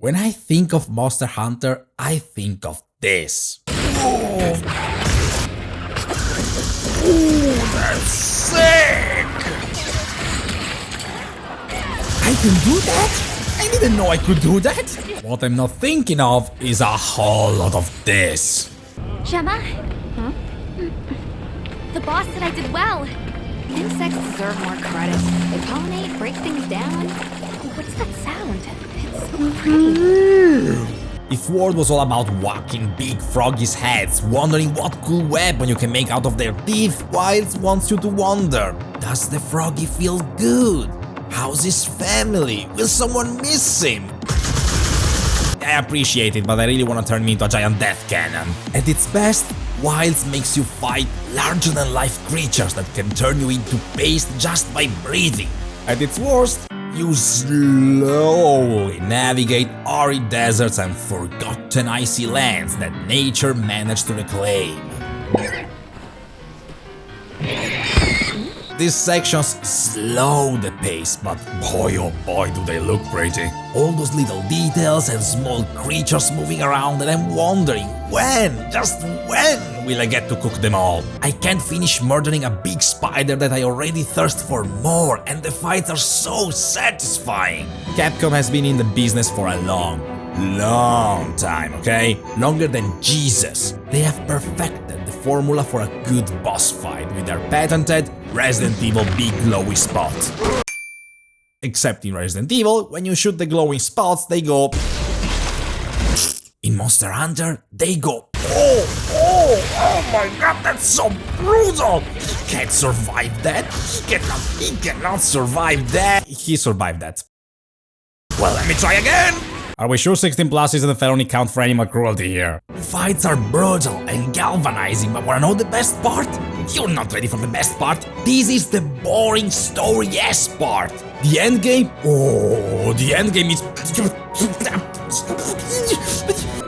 When I think of Monster Hunter, I think of this. Oh, that's sick! I can do that? I didn't know I could do that! What I'm not thinking of is a whole lot of this. Gemma? Huh? The boss said I did well. Insects deserve more credit. They pollinate, break things down. What's that sound? It's so pretty. If World was all about whacking big froggies' heads, wondering what cool weapon you can make out of their teeth, Wilds wants you to wonder, does the froggy feel good? How's his family? Will someone miss him? I appreciate it, but I really want to turn me into a giant death cannon. At its best, Wilds makes you fight larger-than-life creatures that can turn you into paste just by breathing. At its worst, you slowly navigate arid deserts and forgotten icy lands that nature managed to reclaim. These sections slow the pace, but boy oh boy do they look pretty. All those little details and small creatures moving around, and I'm wondering just when will I get to cook them all? I can't finish murdering a big spider that I already thirst for more, and the fights are so satisfying. Capcom has been in the business for a long time, okay? Longer than Jesus. They have perfected the formula for a good boss fight with their patented Resident Evil big glowy spot. Except in Resident Evil, when you shoot the glowing spots, they go... In Monster Hunter, they go... Oh my god, that's so brutal! He can't survive that! He cannot survive that! He survived that. Well, let me try again! Are we sure 16 plus isn't a felony count for animal cruelty here? Fights are brutal and galvanizing, but wanna know the best part? You're not ready for the best part. This is the boring story-ass part. The endgame? Oh, the endgame is...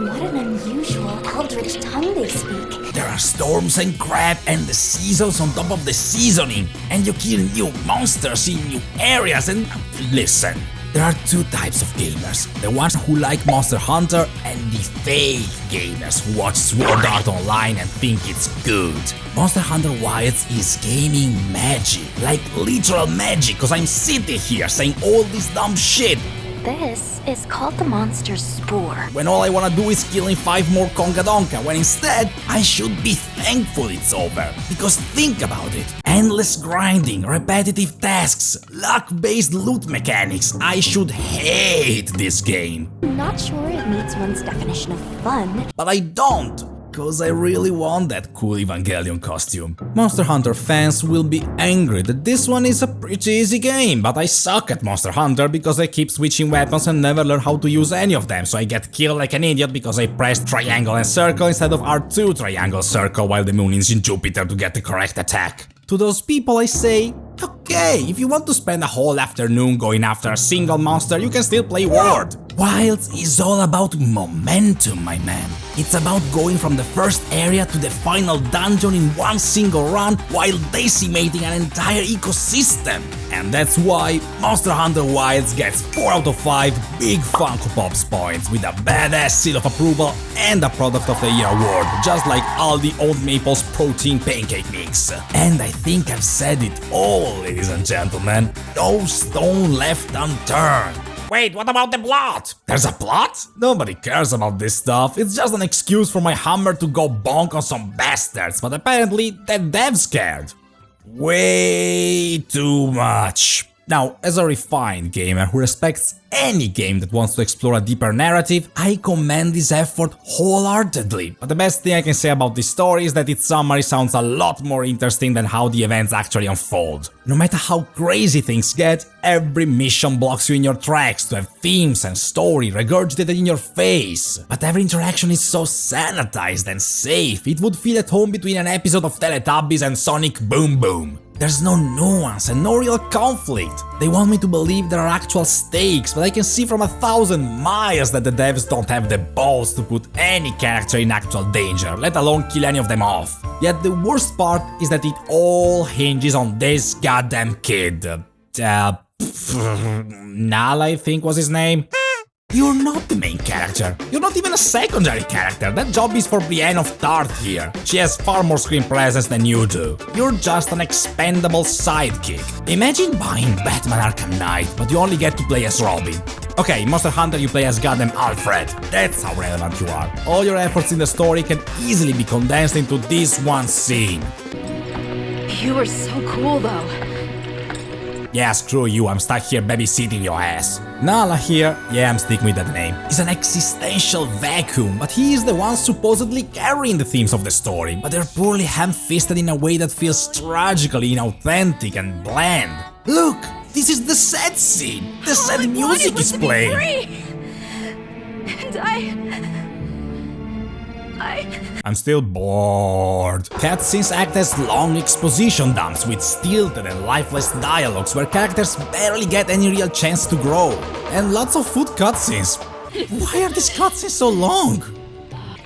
What an unusual eldritch tongue they speak. There are storms and crap and the seasons on top of the seasoning. And you kill new monsters in new areas and... Listen. There are two types of gamers, the ones who like Monster Hunter and the fake gamers who watch Sword Art Online and think it's good. Monster Hunter Wilds is gaming magic, like literal magic, cause I'm sitting here saying all this dumb shit. This is called the monster's spore. When all I wanna do is killing 5 more Conga Donka, when instead I should be thankful it's over. Because think about it, endless grinding, repetitive tasks, luck-based loot mechanics, I should hate this game. Not sure it meets one's definition of fun. But I don't, cause I really want that cool Evangelion costume. Monster Hunter fans will be angry that this one is a pretty easy game, but I suck at Monster Hunter because I keep switching weapons and never learn how to use any of them, so I get killed like an idiot because I pressed triangle and circle instead of R2 triangle circle while the moon is in Jupiter to get the correct attack. To those people I say, okay, if you want to spend a whole afternoon going after a single monster, you can still play World. Wilds is all about momentum, my man. It's about going from the first area to the final dungeon in one single run while decimating an entire ecosystem. And that's why Monster Hunter Wilds gets 4 out of 5 big Funko Pops points with a badass seal of approval and a Product of the Year award, just like Aldi Old Maple's protein pancake mix. And I think I've said it all, ladies and gentlemen. No stone left unturned. Wait, what about the plot? There's a plot? Nobody cares about this stuff, it's just an excuse for my hammer to go bonk on some bastards, but apparently the devs cared. Way too much. Now, as a refined gamer who respects any game that wants to explore a deeper narrative, I commend this effort wholeheartedly. But the best thing I can say about this story is that its summary sounds a lot more interesting than how the events actually unfold. No matter how crazy things get, every mission blocks you in your tracks to have themes and story regurgitated in your face. But every interaction is so sanitized and safe, it would feel at home between an episode of Teletubbies and Sonic Boom Boom. There's no nuance and no real conflict. They want me to believe there are actual stakes, but I can see from 1,000 miles that the devs don't have the balls to put any character in actual danger, let alone kill any of them off. Yet the worst part is that it all hinges on this goddamn kid. Nal, I think was his name. You're not the main character. You're not even a secondary character. That job is for Brienne of Tarth here. She has far more screen presence than you do. You're just an expendable sidekick. Imagine buying Batman Arkham Knight, but you only get to play as Robin. Okay, in Monster Hunter you play as goddamn Alfred. That's how relevant you are. All your efforts in the story can easily be condensed into this one scene. You were so cool, though. Yeah, screw you, I'm stuck here babysitting your ass. Nala here, yeah, I'm sticking with that name, is an existential vacuum, but he is the one supposedly carrying the themes of the story, but they're poorly ham-fisted in a way that feels tragically inauthentic and bland. Look, this is the sad scene. The sad music is playing. And I'm still bored. Cutscenes act as long exposition dumps with stilted and lifeless dialogues where characters barely get any real chance to grow. And lots of food cutscenes. Why are these cutscenes so long?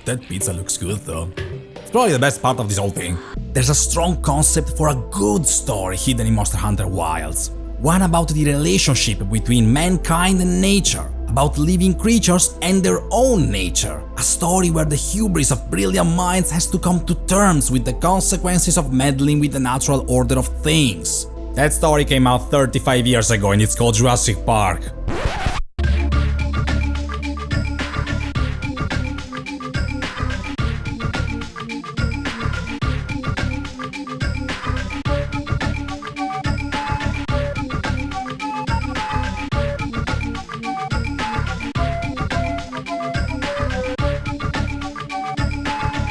That pizza looks good though. It's probably the best part of this whole thing. There's a strong concept for a good story hidden in Monster Hunter Wilds. One about the relationship between mankind and nature. About living creatures and their own nature. A story where the hubris of brilliant minds has to come to terms with the consequences of meddling with the natural order of things. That story came out 35 years ago and it's called Jurassic Park.